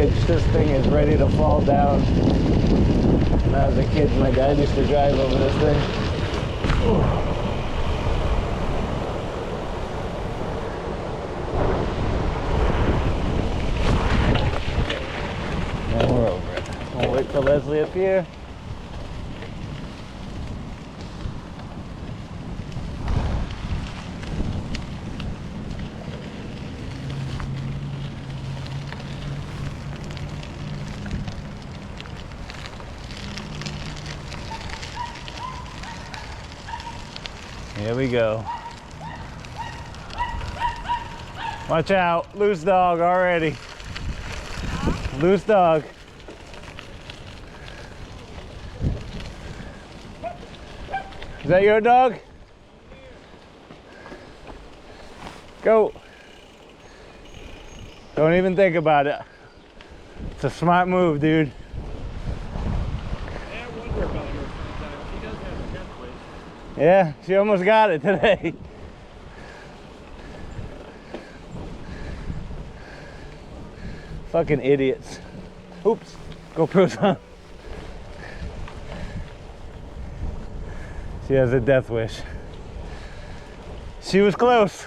ditch. This thing is ready to fall down. When I was a kid, my dad used to drive over this thing. And we're over it. We'll wait for Leslie up here. Here we go. Watch out, loose dog already. Loose dog. Is that your dog? Go. Don't even think about it. It's a smart move, dude. Yeah, she almost got it today. Fucking idiots. Oops, GoPro's on. She has a death wish. She was close.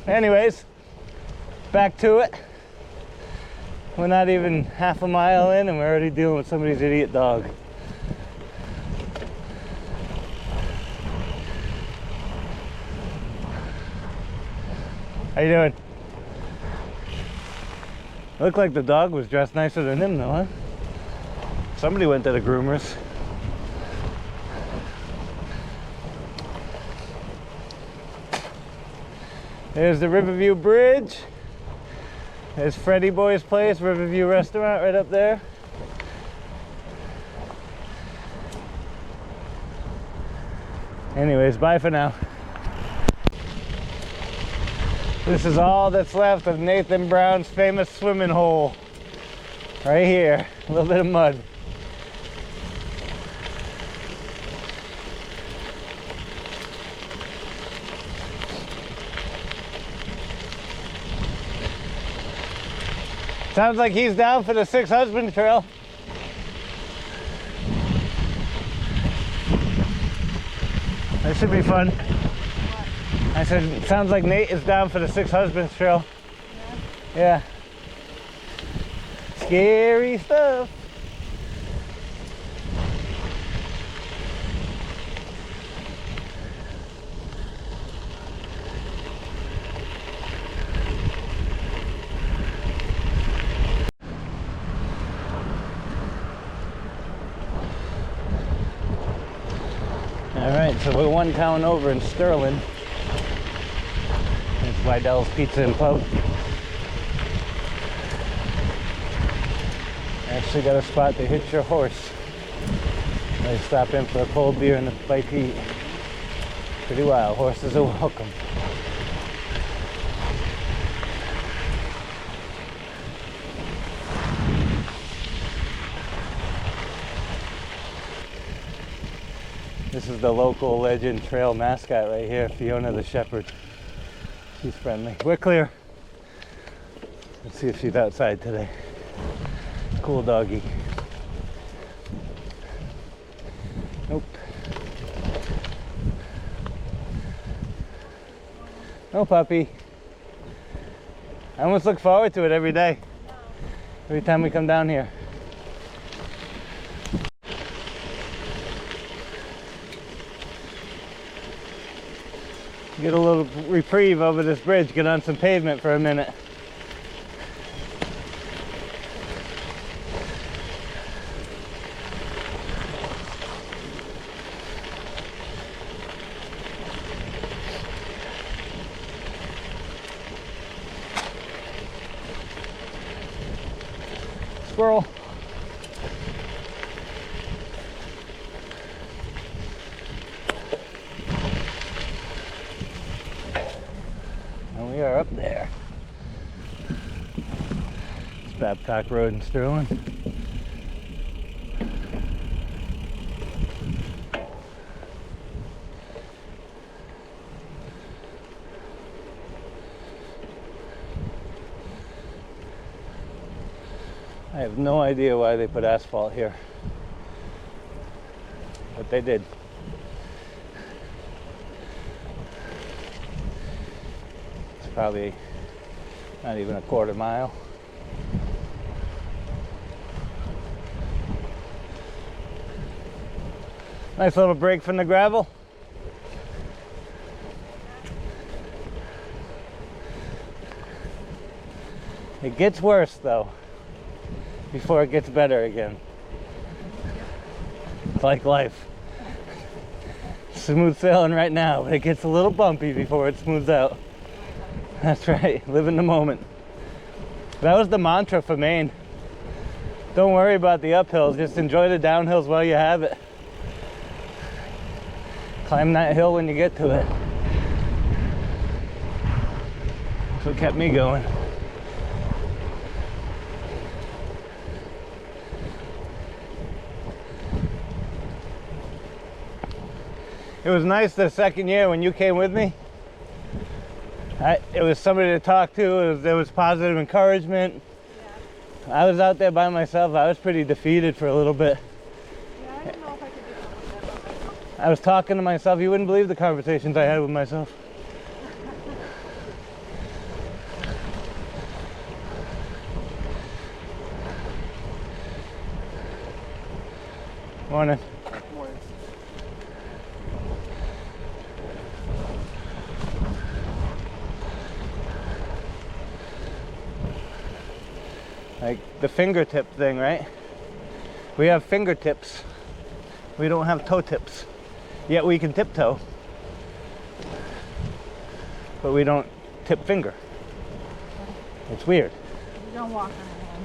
Anyways, back to it. We're not even half a mile in and we're already dealing with somebody's idiot dog. How you doing? Looked like the dog was dressed nicer than him though, huh? Somebody went to the groomers. There's the Riverview Bridge. There's Freddie Boy's place, Riverview Restaurant right up there. Anyways, bye for now. This is all that's left of Nathan Brown's famous swimming hole. Right here, a little bit of mud. Sounds like he's down for the Six Husbands Trail. That should be fun. I said, it sounds like Nate is down for the Six Husbands Trail. Yeah. Scary stuff. All right, so we're one town over in Sterling. It's Vidal's Pizza and Pub. Actually got a spot to hitch your horse. They stop in for a cold beer and a bite to eat. Pretty wild. Horses are welcome. This is the local legend trail mascot right here, Fiona the Shepherd. She's friendly. We're clear. Let's see if she's outside today. Cool doggy. Nope. No puppy. I almost look forward to it every day. Every time we come down here. Get a little reprieve over this bridge, get on some pavement for a minute. Squirrel. And we are up there. It's Babcock Road in Sterling. I have no idea why they put asphalt here, but they did. It's probably not even a quarter mile. Nice little break from the gravel. It gets worse though, before it gets better again. It's like life. Smooth sailing right now, but it gets a little bumpy before it smooths out. That's right, live in the moment. That was the mantra for Maine. Don't worry about the uphills, just enjoy the downhills while you have it. Climb that hill when you get to it. That's what kept me going. It was nice the second year when you came with me. It was somebody to talk to. There was positive encouragement. Yeah. I was out there by myself. I was pretty defeated for a little bit. Yeah, I didn't know if I could do something like that by myself. I was talking to myself. You wouldn't believe the conversations I had with myself. Morning. Morning. Like the fingertip thing, right? We have fingertips. We don't have toe tips. Yet we can tiptoe. But we don't tip finger. It's weird. You don't walk on your hand.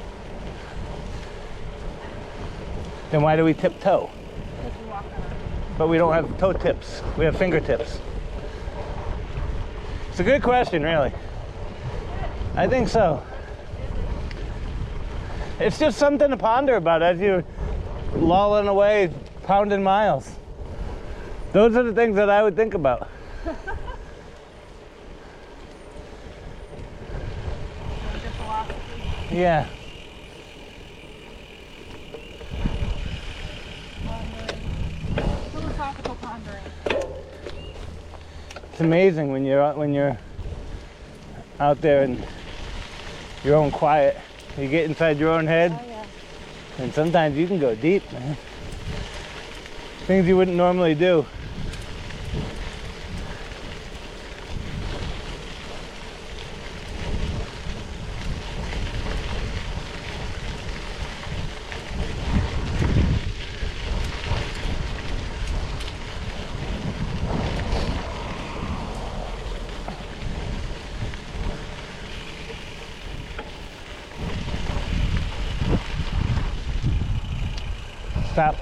Then why do we tiptoe? Because you walk on our hand. But we don't have toe tips. We have fingertips. It's a good question, really. I think so. It's just something to ponder about as you're lolling away, pounding miles. Those are the things that I would think about. Your philosophy. Yeah. Pondering. Philosophical pondering. It's amazing when you're out there in your own quiet. You get inside your own head, Oh, yeah. and sometimes you can go deep, man. Things you wouldn't normally do. Stop.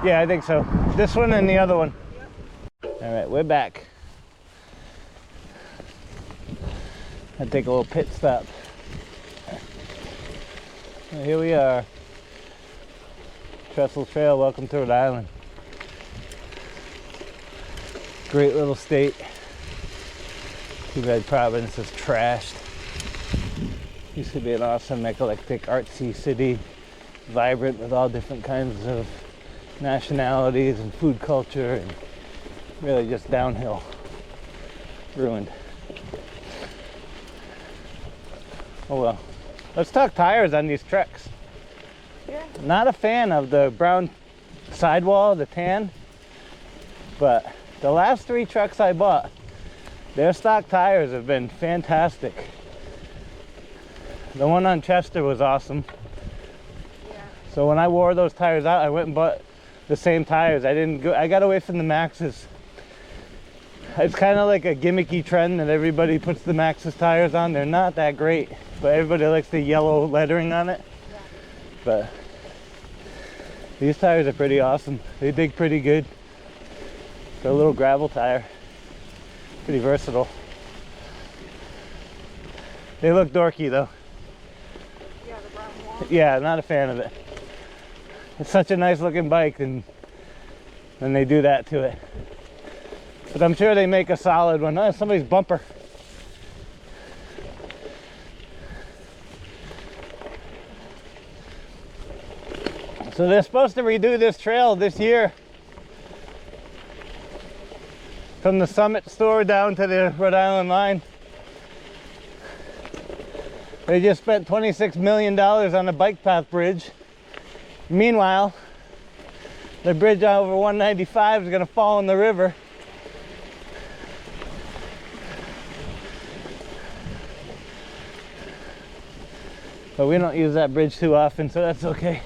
Yeah, I think so. This one and the other one. Yep. All right, we're back. I'll take a little pit stop. So here we are. Trestle Trail, welcome to Rhode Island. Great little state. Too bad Providence is trashed. Used to be an awesome, eclectic, artsy city, vibrant with all different kinds of nationalities and food culture, and really just downhill. Ruined. Oh well. Let's talk tires on these trucks. Yeah. Not a fan of the brown sidewall, the tan, but the last 3 trucks I bought, their stock tires have been fantastic. The one on Chester was awesome. Yeah. So when I wore those tires out, I went and bought the same tires. I got away from the Maxxis. It's kind of like a gimmicky trend that everybody puts the Maxxis tires on. They're not that great, but everybody likes the yellow lettering on it. Yeah. But these tires are pretty awesome. They dig pretty good. They're a little gravel tire. Pretty versatile. They look dorky though. Yeah, the brown wall. Yeah, not a fan of it. It's such a nice looking bike, and they do that to it. But I'm sure they make a solid one. Oh, somebody's bumper. So they're supposed to redo this trail this year. From the Summit store down to the Rhode Island line. They just spent $26 million on a bike path bridge. Meanwhile, the bridge over 195 is going to fall in the river. But we don't use that bridge too often, so that's okay.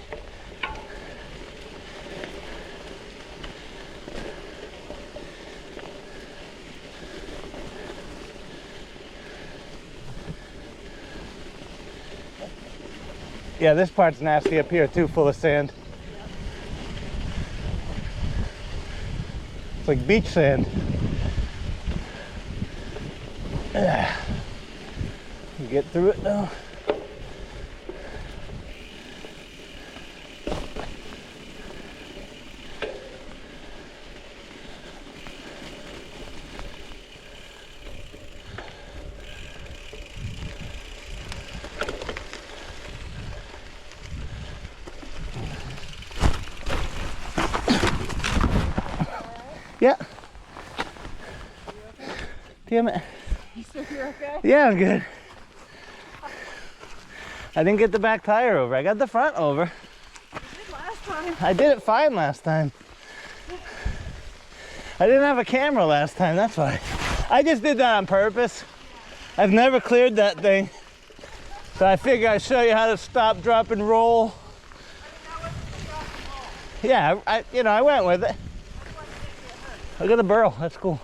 Yeah, this part's nasty up here too, full of sand. It's like beach sand. You get through it though. Yeah. Damn it. You sure you're okay? Yeah, I'm good. I didn't get the back tire over. I got the front over. You did last time. I did it fine last time. I didn't have a camera last time, that's why. I just did that on purpose. I've never cleared that thing. So I figure I'd show you how to stop, drop, and roll. Yeah, I went with it. Look at the burl, that's cool.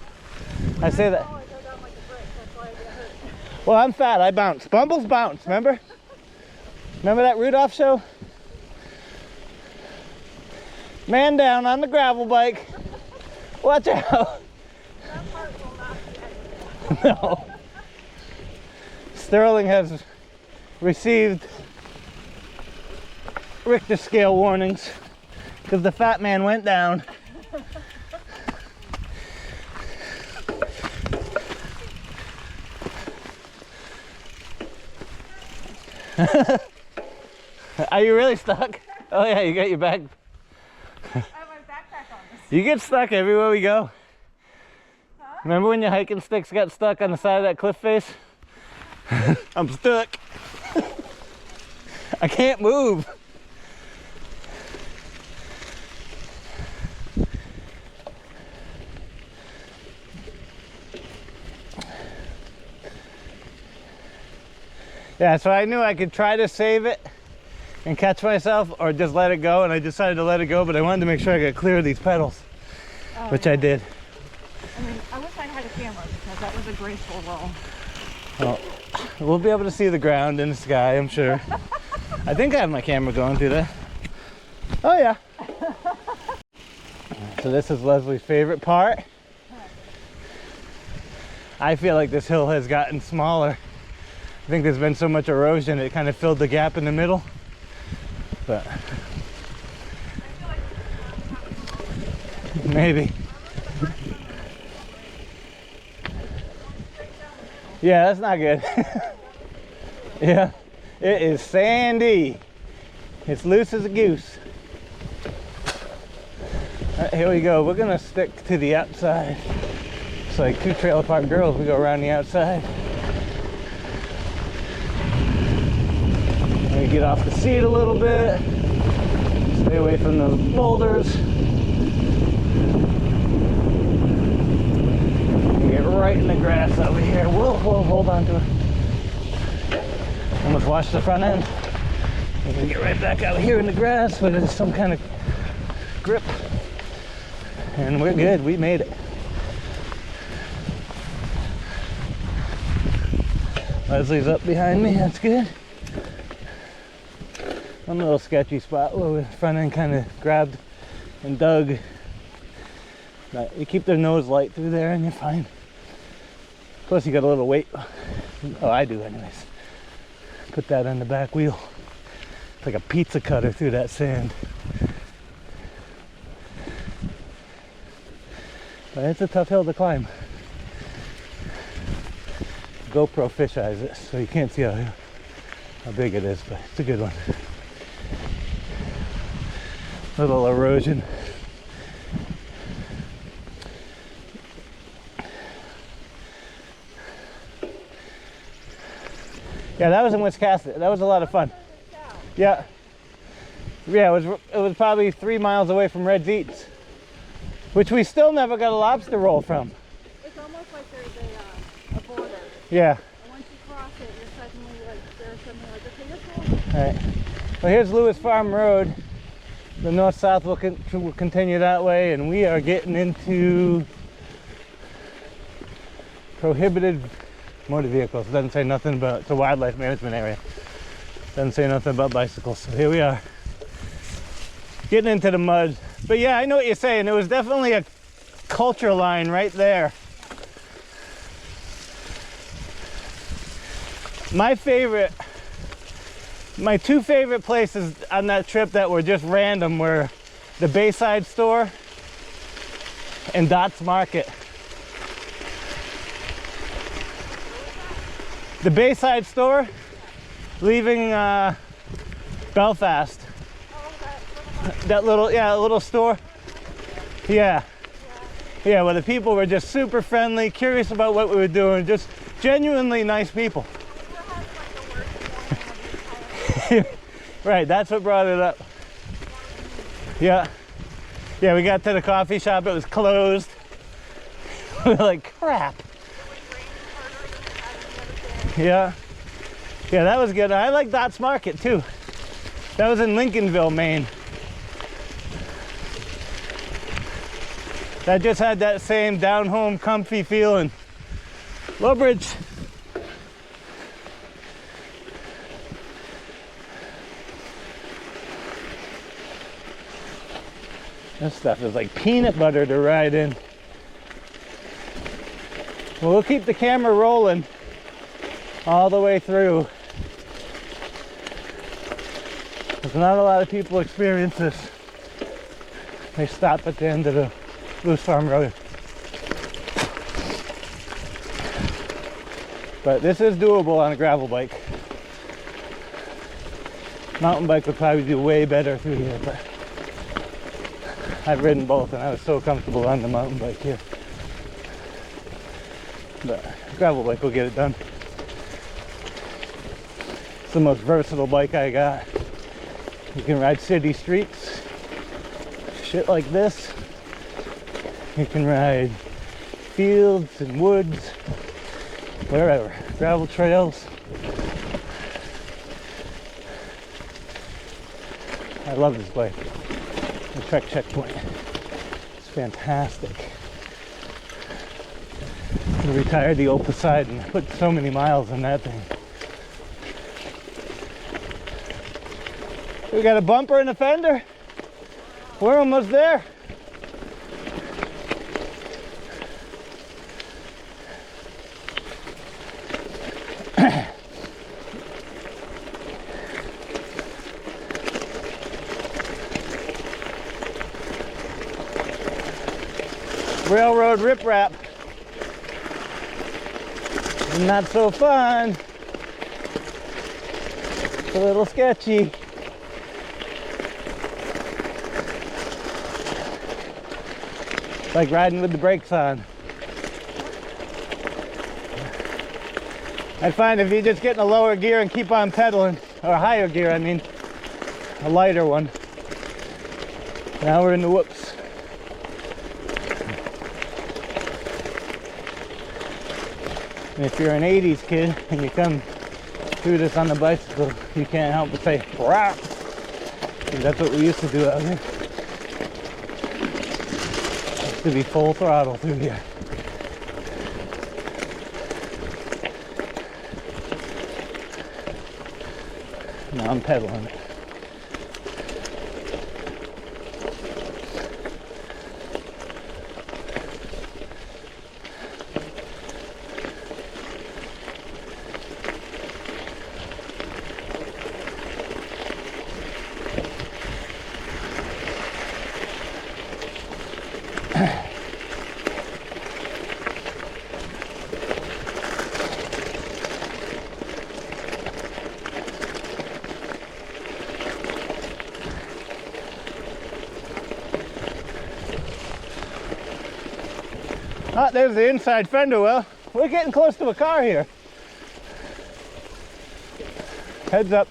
I say that. Well, I'm fat, I bounce. Bumbles bounce, remember? Remember that Rudolph show? Man down on the gravel bike. Watch out. No. Sterling has received Richter scale warnings because the fat man went down. Are you really stuck? Oh yeah, you got your bag. I have my backpack on this. You get stuck everywhere we go. Huh? Remember when your hiking sticks got stuck on the side of that cliff face? I'm stuck. I can't move. Yeah, so I knew I could try to save it and catch myself or just let it go, and I decided to let it go, but I wanted to make sure I got clear of these pedals, which yeah. I did. I mean, I wish I had a camera because that was a graceful roll. Well, we'll be able to see the ground and the sky, I'm sure. I think I have my camera going through that. Oh yeah. So this is Leslie's favorite part. I feel like this hill has gotten smaller. I think there's been so much erosion, it kind of filled the gap in the middle. But maybe. Yeah, that's not good. Yeah, it is sandy. It's loose as a goose. All right, here we go. We're gonna stick to the outside. It's like two trailer park girls. We go around the outside. We get off the seat a little bit. Stay away from those boulders. We get right in the grass over here. Whoa, hold on to it. Almost washed the front end. We're gonna get right back out here in the grass where there's some kind of grip. And we're good, we made it. Leslie's up behind me, that's good. One little sketchy spot where the front end kind of grabbed and dug. But you keep their nose light through there and you're fine. Plus you got a little weight. Oh, I do anyways. Put that on the back wheel. It's like a pizza cutter through that sand. But it's a tough hill to climb. GoPro fisheyes it, so you can't see how big it is, but it's a good one. Little erosion. Yeah, that was in Wisconsin. That was a lot of fun. Yeah. Yeah, it was probably 3 miles away from Red's Eats, which we still never got a lobster roll from. It's almost like there's a border. Yeah. And once you cross it, you're suddenly like, there's something like, okay, you're cool. All right. Well, here's Lewis Farm Road. The north-south will continue that way, and we are getting into prohibited motor vehicles. It doesn't say nothing about, it's a wildlife management area. Doesn't say nothing about bicycles. So here we are, getting into the mud. But yeah, I know what you're saying. There was definitely a culture line right there. My two favorite places on that trip that were just random were the Bayside store and Dots Market. The Bayside store, leaving Belfast. That little store. Yeah. Yeah, well, the people were just super friendly, curious about what we were doing, just genuinely nice people. Right, that's what brought it up. Yeah. Yeah, we got to the coffee shop, it was closed. We were like, crap. Yeah. Yeah, that was good. I like Dots Market too. That was in Lincolnville, Maine. That just had that same down home comfy feeling. Lowbridge. This stuff is like peanut butter to ride in. Well, we'll keep the camera rolling all the way through. There's not a lot of people experience this. They stop at the end of the Lewis Farm Road. But this is doable on a gravel bike. Mountain bike would probably do way better through here, but I've ridden both and I was so comfortable on the mountain bike here. But gravel bike will get it done. It's the most versatile bike I got. You can ride city streets, shit like this. You can ride fields and woods, wherever. Gravel trails. I love this bike. The Trek Checkpoint. It's fantastic. I retired the old Poseidon. I put so many miles on that thing. We got a bumper and a fender. We're almost there. Railroad riprap. Not so fun. It's a little sketchy. Like riding with the brakes on. I find if you just get in a lower gear and keep on pedaling, or a higher gear, I mean, a lighter one. Now we're in the whoops. And if you're an 80s kid and you come through this on the bicycle, you can't help but say, "Rah!" Because that's what we used to do out here. Used to be full throttle through here. Now I'm pedaling it. Ah, there's the inside fender well. We're getting close to a car here. Heads up.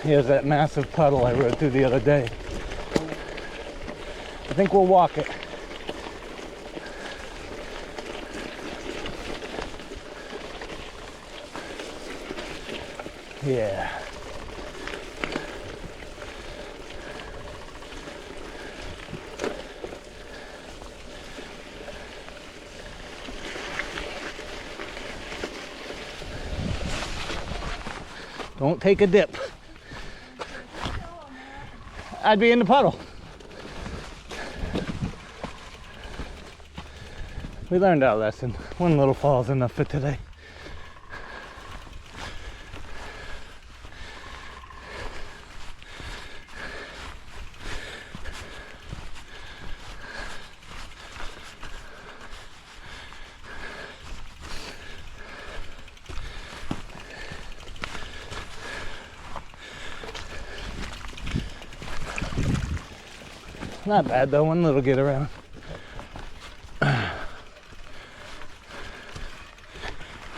Here's that massive puddle I rode through the other day. I think we'll walk it. Yeah. Don't take a dip. I'd be in the puddle. We learned our lesson. One little fall is enough for today. Not bad though, one little get around.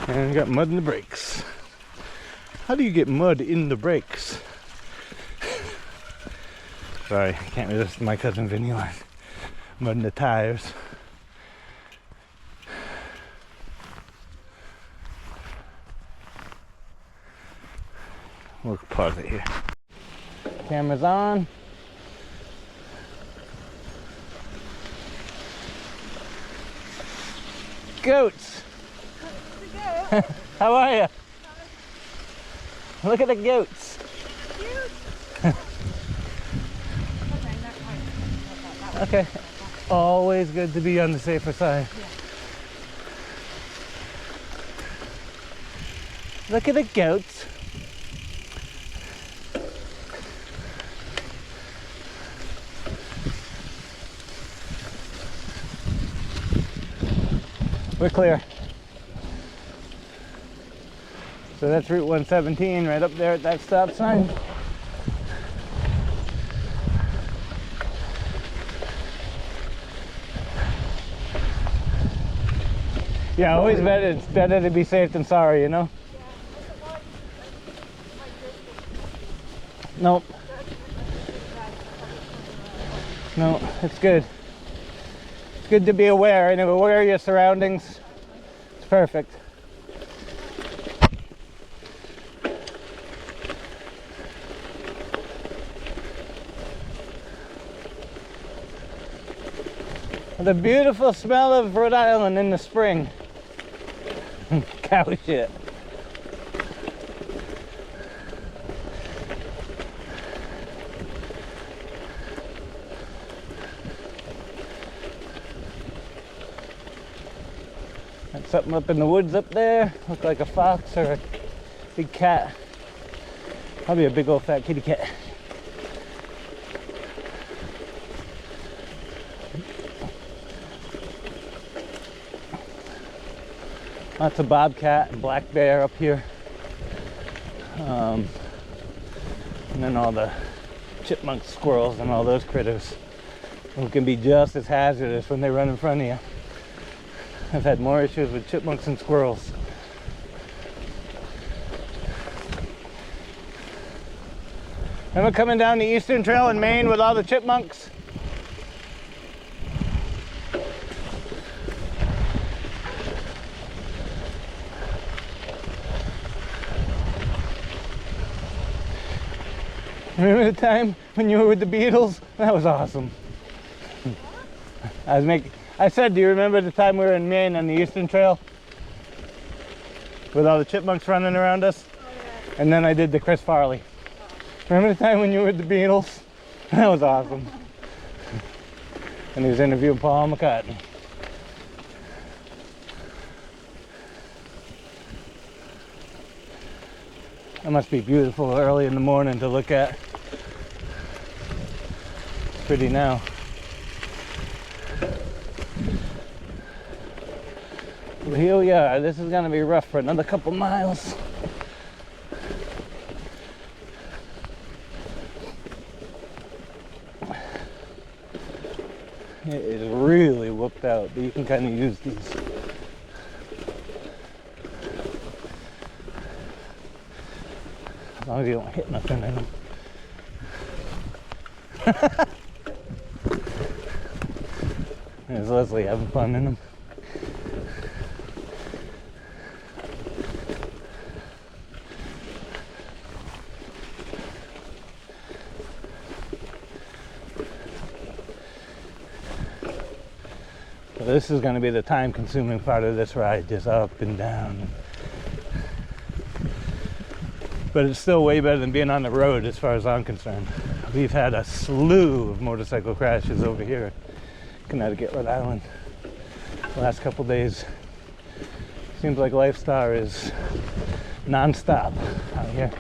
And got mud in the brakes. How do you get mud in the brakes? Sorry, I can't resist my cousin Vinny line. Mud in the tires. We'll pause it here. Camera's on. Goats! How are you? Look at the goats. Okay. Always good to be on the safer side. Yeah. Look at the goats. We're clear. So that's Route 117 right up there at that stop sign. Yeah, always better. It's better to be safe than sorry, you know? Nope. No, it's good. It's good to be aware and aware of your surroundings. It's perfect. The beautiful smell of Rhode Island in the spring. Cow shit. That's something up in the woods up there. Look like a fox or a big cat. Probably a big old fat kitty cat. Lots of bobcat and black bear up here. And then all the chipmunk squirrels and all those critters who can be just as hazardous when they run in front of you. I've had more issues with chipmunks and squirrels. Remember coming down the Eastern Trail in Maine with all the chipmunks? Remember the time when you were with the Beatles? That was awesome. I said, do you remember the time we were in Maine on the Eastern Trail? With all the chipmunks running around us? Oh, yeah. And then I did the Chris Farley. Remember the time when you were with the Beatles? That was awesome. And he was interviewing Paul McCartney. It must be beautiful early in the morning to look at. It's pretty now. But here we are. This is gonna be rough for another couple miles. It is really whooped out, but you can kind of use these. As long as you don't hit nothing in them. There's Leslie having fun in them. So this is going to be the time-consuming part of this ride, just up and down. But it's still way better than being on the road as far as I'm concerned. We've had a slew of motorcycle crashes over here in Connecticut, Rhode Island, the last couple days. Seems like lifestyle is non-stop out here.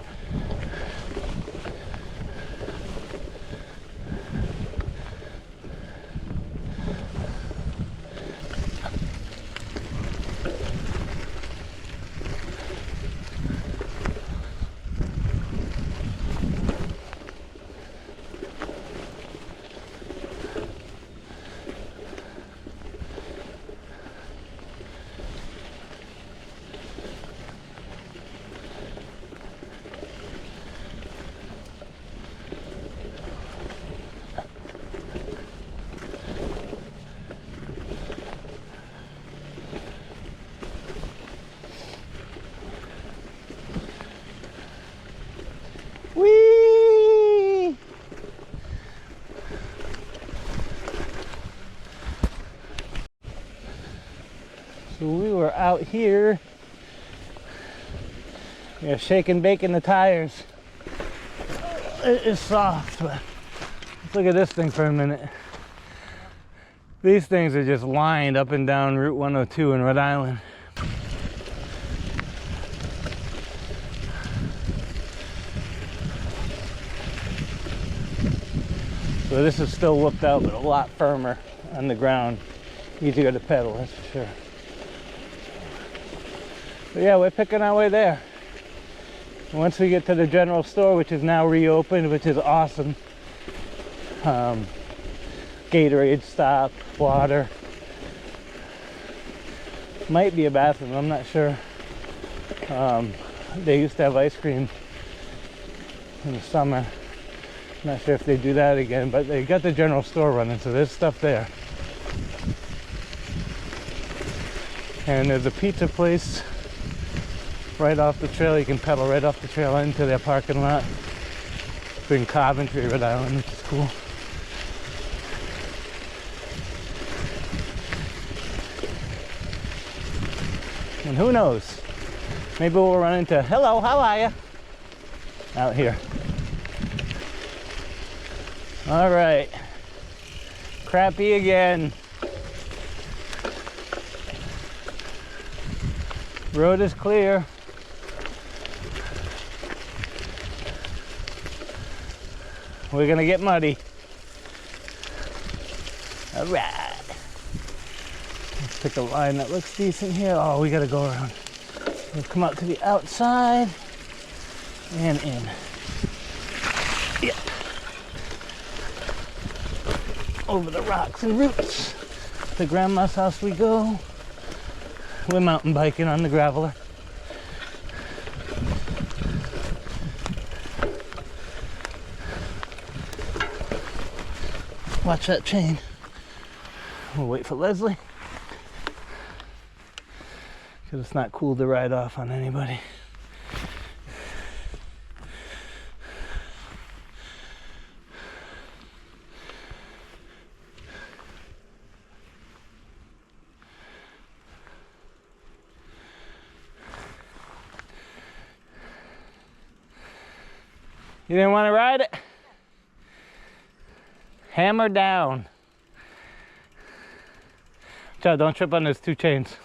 Whee! So we were out here. We are shaking, baking the tires. It is soft, but let's look at this thing for a minute. These things are just lined up and down Route 102 in Rhode Island. So this is still whooped out, but a lot firmer on the ground. Easier to pedal, that's for sure. But yeah, we're picking our way there. Once we get to the general store, which is now reopened, which is awesome. Gatorade stop, water. Might be a bathroom, I'm not sure. They used to have ice cream in the summer. Not sure if they do that again, but they got the general store running, so there's stuff there. And there's a pizza place right off the trail. You can pedal right off the trail into their parking lot. We're in Coventry, Rhode Island, which is cool. And who knows? Maybe we'll run into, hello, how are you? Out here. All right, crappy again. Road is clear. We're gonna get muddy. All right. Let's pick a line that looks decent here. Oh, we gotta go around. We'll come out to the outside and in. Yep. Over the rocks and roots. To Grandma's house we go. We're mountain biking on the graveler. Watch that chain. We'll wait for Leslie. Because it's not cool to ride off on anybody. You didn't want to ride it? Hammer down. Child, don't trip on those two chains.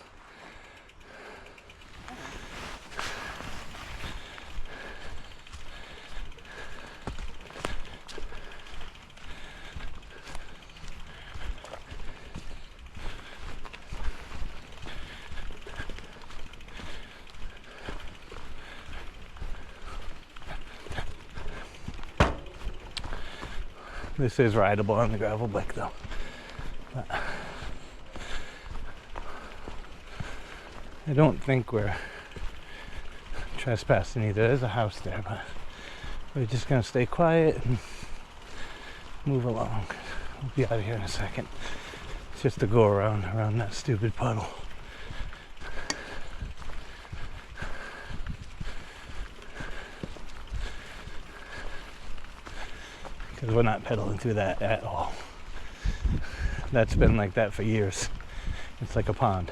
This is rideable on the gravel bike though. But I don't think we're trespassing either. There's a house there, but we're just gonna stay quiet and move along. We'll be out of here in a second. It's just to go around that stupid puddle. Because we're not pedaling through that at all. That's been like that for years. It's like a pond.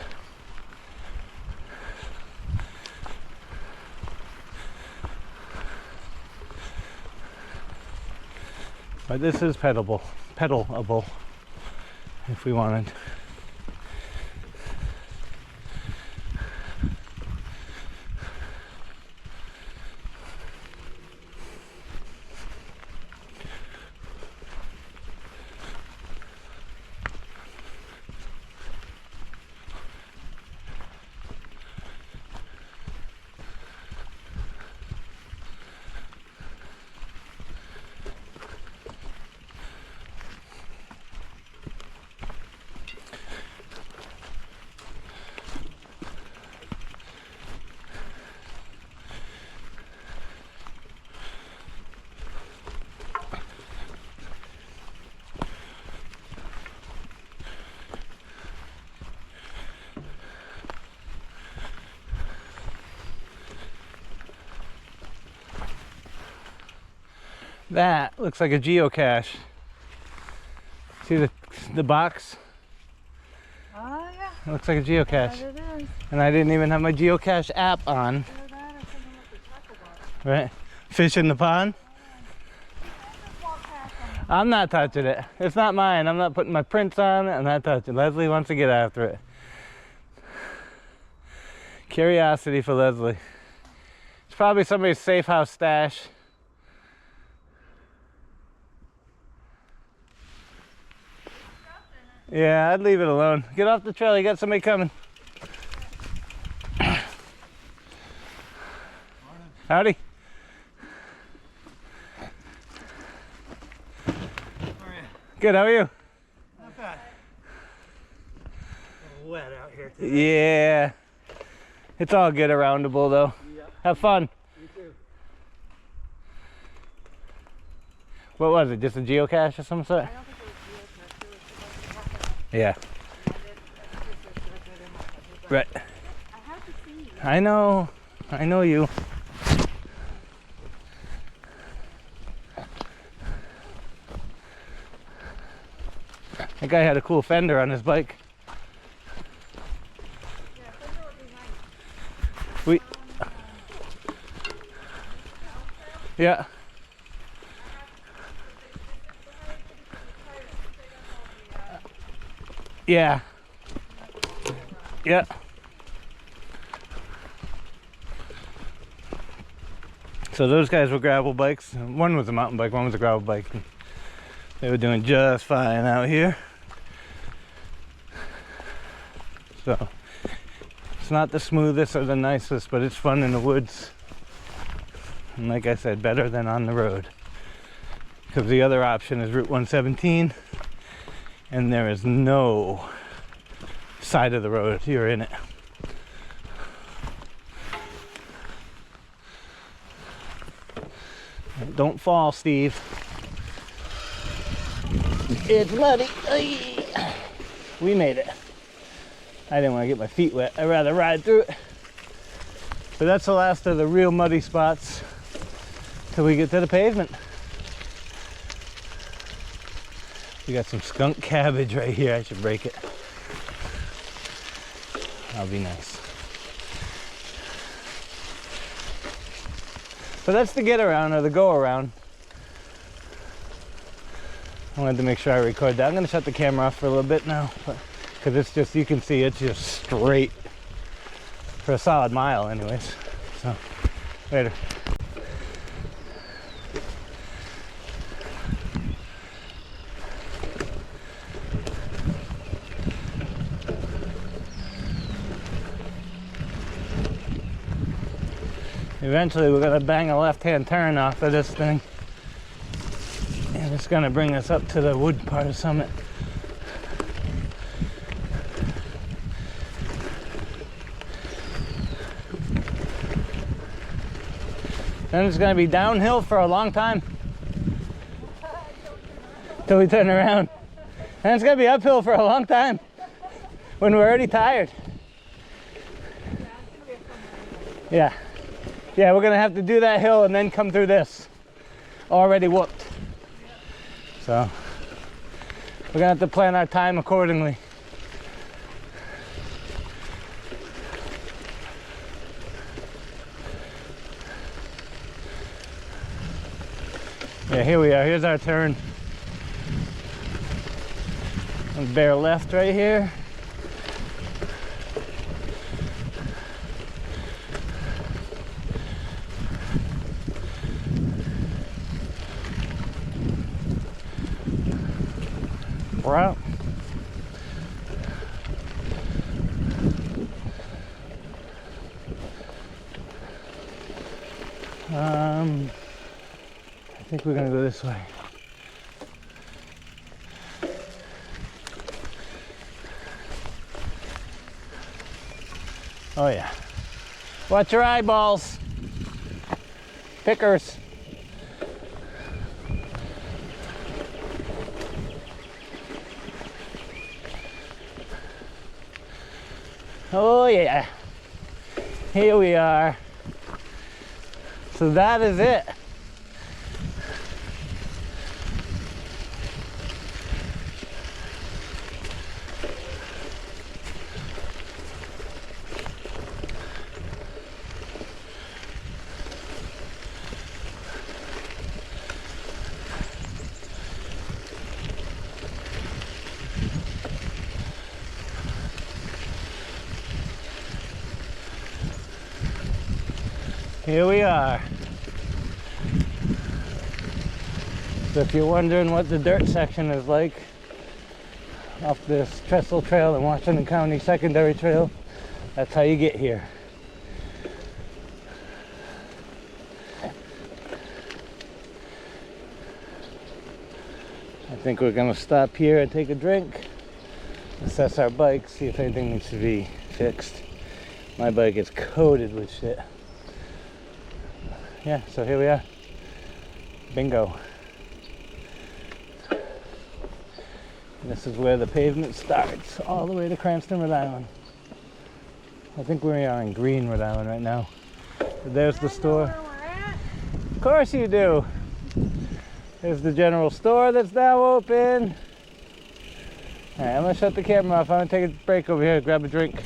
But this is pedalable if we wanted. That looks like a geocache. See the box? Oh yeah. It looks like a geocache. That it is. And I didn't even have my geocache app on. Either that or something with the tackle box. Right? Fish in the pond? Just walk past them. I'm not touching it. It's not mine. I'm not putting my prints on it. I'm not touching it. Leslie wants to get after it. Curiosity for Leslie. It's probably somebody's safe house stash. Yeah, I'd leave it alone. Get off the trail, you got somebody coming. Howdy. How are you? Good, how are you? Not bad. A little wet out here today. Yeah. It's all good aroundable though. Yep. Have fun. You too. What was it? Just a geocache of some sort? I don't think it was geocache. It was supposed to happen. Yeah. Right. I have to see you. I know you. That guy had a cool fender on his bike. Yeah, fender would be nice. We Yeah. Yeah. Yeah. So those guys were gravel bikes. One was a mountain bike, one was a gravel bike. They were doing just fine out here. So it's not the smoothest or the nicest, but it's fun in the woods. And like I said, better than on the road. Because the other option is Route 117, and there is no side of the road. You're in it. Don't fall, Steve. It's muddy. Ay. We made it. I didn't want to get my feet wet. I'd rather ride through it. But that's the last of the real muddy spots till we get to the pavement. We got some skunk cabbage right here. I should break it. That'll be nice. So that's the get around or the go around. I wanted to make sure I record that. I'm going to shut the camera off for a little bit now, because it's just, you can see it's just straight for a solid mile anyways. So later. Eventually we're going to bang a left-hand turn off of this thing. And it's gonna bring us up to the wood part of Summit. Then it's gonna be downhill for a long time. Till we turn around. And it's gonna be uphill for a long time. When we're already tired. Yeah. Yeah, we're gonna have to do that hill and then come through this. Already whooped. So we're gonna have to plan our time accordingly. Yeah, here we are. Here's our turn. And bear left right here. We're out. I think we're gonna go this way. Oh yeah. Watch your eyeballs. Pickers. Oh yeah. Here we are. So that is it. Here we are. So if you're wondering what the dirt section is like off this Trestle Trail and Washington County Secondary Trail, that's how you get here. I think we're gonna stop here and take a drink, assess our bike, see if anything needs to be fixed. My bike is coated with shit. Yeah, so here we are. Bingo. This is where the pavement starts, all the way to Cranston, Rhode Island. I think we are in Green, Rhode Island right now. There's the store. Of course you do. There's the general store that's now open. All right, I'm gonna shut the camera off. I'm gonna take a break over here, grab a drink.